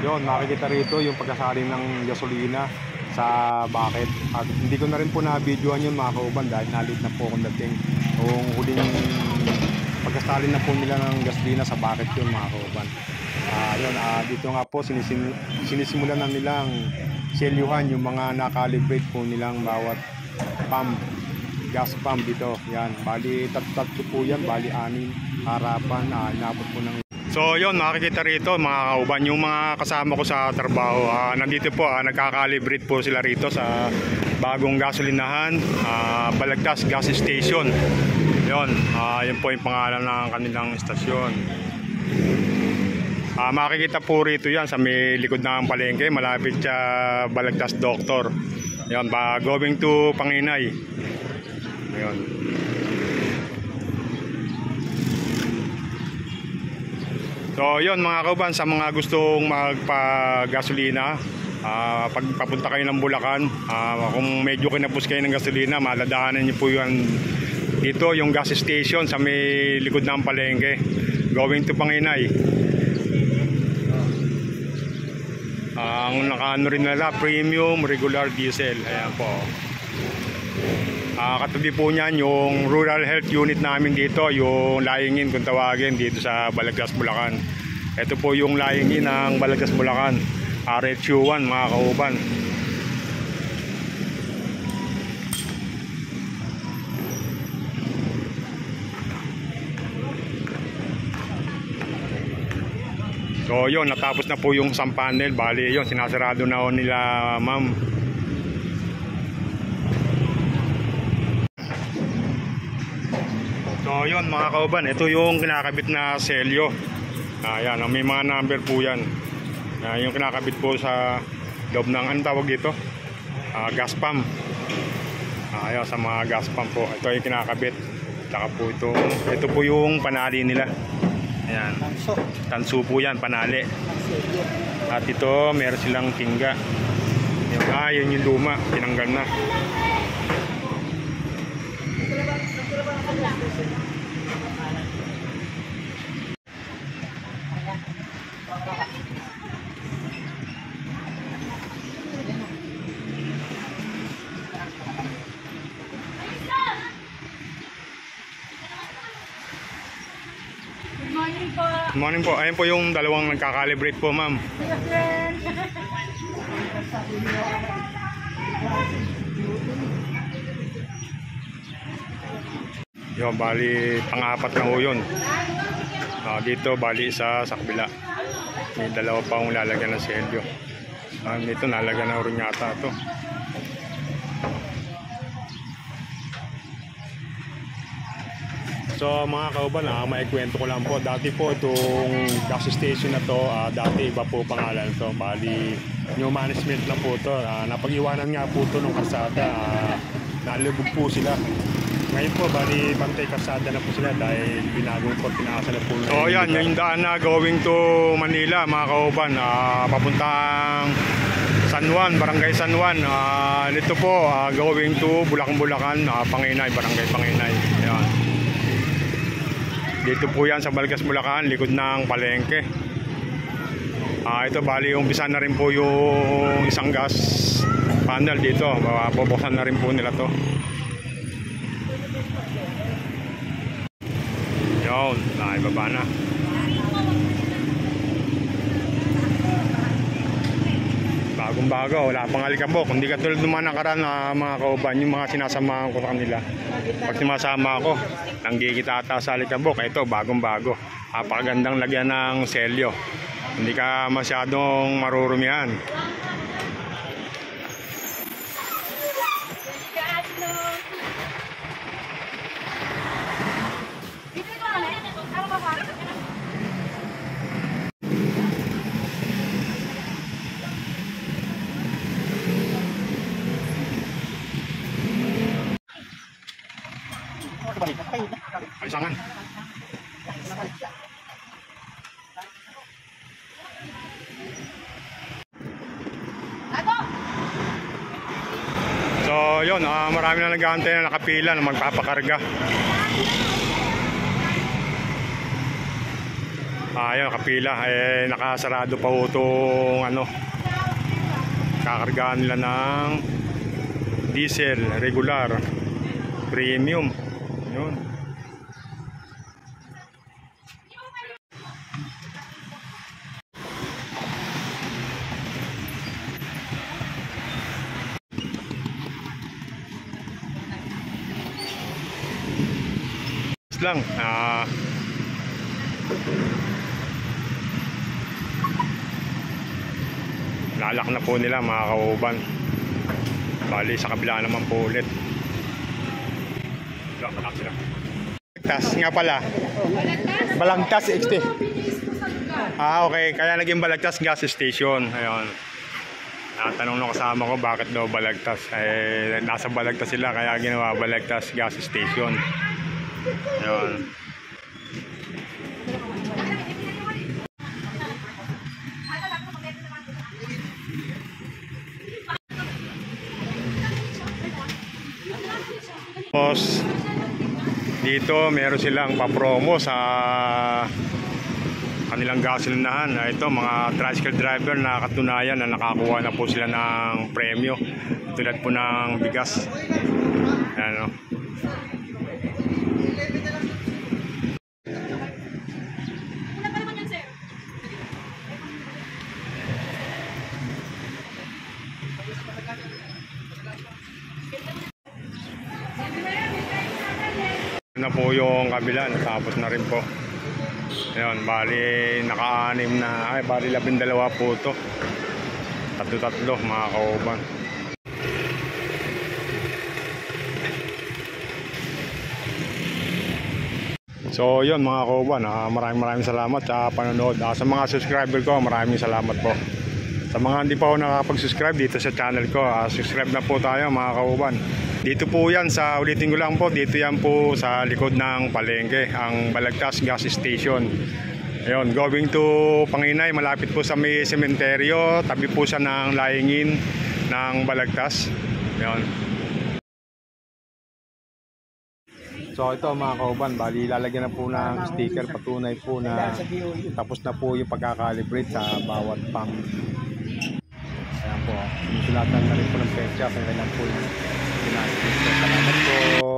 Yun, makikita rito yung pagkasalin ng gasolina sa bucket. At hindi ko na rin po na-videoan yun mga kauban dahil nalit na po akong dating. Kung huling pagkasalin na po nila ng gasolina sa bucket yun mga kauban. Dito nga po sinisimulan na nilang selyuhan yung mga nakalibrate po nilang bawat pump, gas pump dito. Yan, bali tatlo po yan, bali 6 harapan, inabot po ng. So yun, makikita rito mga kauban yung mga kasama ko sa trabaho. Nandito po, nagkakalibrate po sila rito sa bagong gasolinahan, Balagtas Gas Station. Yun, yun po yung pangalan ng kanilang istasyon. Makikita po rito yan sa may likod ng palengke, malapit sa Balagtas Doctor. Yun, going to Panginay. Yun. So yun mga kauban, sa mga gustong magpa-gasolina, pag papunta kayo ng Bulacan, kung medyo kinapos kayo ng gasolina, maladaanan nyo po yan dito, yung gas station sa may likod ng palengke, going to Panginay. Ang nakaano rin nila, premium regular diesel. Ayan po. Katabi po niyan yung rural health unit namin dito, yung layingin kung tawagin dito sa Balagtas, Bulacan. Ito po yung layingin ng Balagtas, Bulacan, RHU1 mga kauban. So yun, natapos na po yung isang panel, bali yun, sinasarado na nila ma'am. So yun mga kauban, ito yung kinakabit na selyo. Ayan, may mga number po yan. Yung kinakabit po sa loob ng, anong tawag dito? Gas pump. Ayan, sa mga gas pump po. Ito yung kinakabit. Saka po ito po yung panali nila. Ayan. Tanso po yan, panali. At ito, meron silang tingga. Yun yung luma, tinanggal na. Good morning po. Ayun po yung dalawang nagkakalibrate po, ma'am. Yo, bali pang-apat na ho yun. Dito bali isa sa kabila. May dalawa pa akong lalagyan ng selyo. Dito nalagyan na rin yata ito. So mga kauban, maikwento ko lang po. Dati po itong gas station na to, dati iba po pangalan to. Bali new management na po to. Napag-iwanan nga po to ng kalsada. Nalubog po sila. Ngayon po, bali pantay kalsada na po sila dahil binagong po, tinaasa na po. So yan, yung daan na going to Manila mga kauban, papuntang San Juan, Barangay San Juan. Dito po, going to Bulacan, Panginay, Barangay Panginay. Yan. Dito po yan sa Balagtas, Bulacan, likod ng palengke. Ito bali umpisa na rin po yung isang gas panel dito. Bubuksan na rin po nila to. Yun, ibaba na. Bagong-bago, wala pang alikabok. Hindi katulad ng mga nakaraan na mga kauban, yung mga sinasamahan ko sa kanila. Pag sinasama ako, nanggigita ata sa alikabok. Ito, bagong-bago. Napakagandang lagyan ng selyo. Hindi ka masyadong marurumihan. Alisangan. So yun, marami na nag-aantay na nakapila na magpapakarga. Ayun, kapila. Nakasarado pa po itong ano, kakargaan nila ng diesel, regular, premium. Yun. Lang. Lalak na po nila mga kauban. Bali sa kabila naman po ulit. Balagtas nga pala. Balagtas XT. Okay, kaya naging Balagtas gas station. Ayun. Natanong ng kasama ko bakit daw Balagtas. Nasa Balagtas sila kaya ginawa Balagtas gas station. Ayun. Tapos dito meron silang pa-promo sa kanilang gasolinahan. Ito mga tricycle driver na katunayan na nakakuha na po sila ng premyo tulad po ng bigas. Ano? Na po yung kabila, natapos na rin po. Ayun, bali naka-anim na, bali 12 po ito. Tatlo mga kauban. So yun mga kauban, maraming salamat sa panonood. Sa mga subscriber ko, maraming salamat po. Sa mga hindi pa ako nakapag-subscribe dito sa channel ko, subscribe na po tayo mga kauban. Dito po yan sa, ulitin ko lang po, dito yan po sa likod ng palengke, ang Balagtas gas station. Ayun, going to Panginay, malapit po sa may sementeryo, tabi po siya ng layingin ng Balagtas. Ayun. So ito mga kauban, bali lalagyan na po ng sticker, patunay po na tapos na po yung pagkakalibrate sa bawat pump. Ayan po, sinulatan na rin po ng petsa, kaya lang po yung salamat po.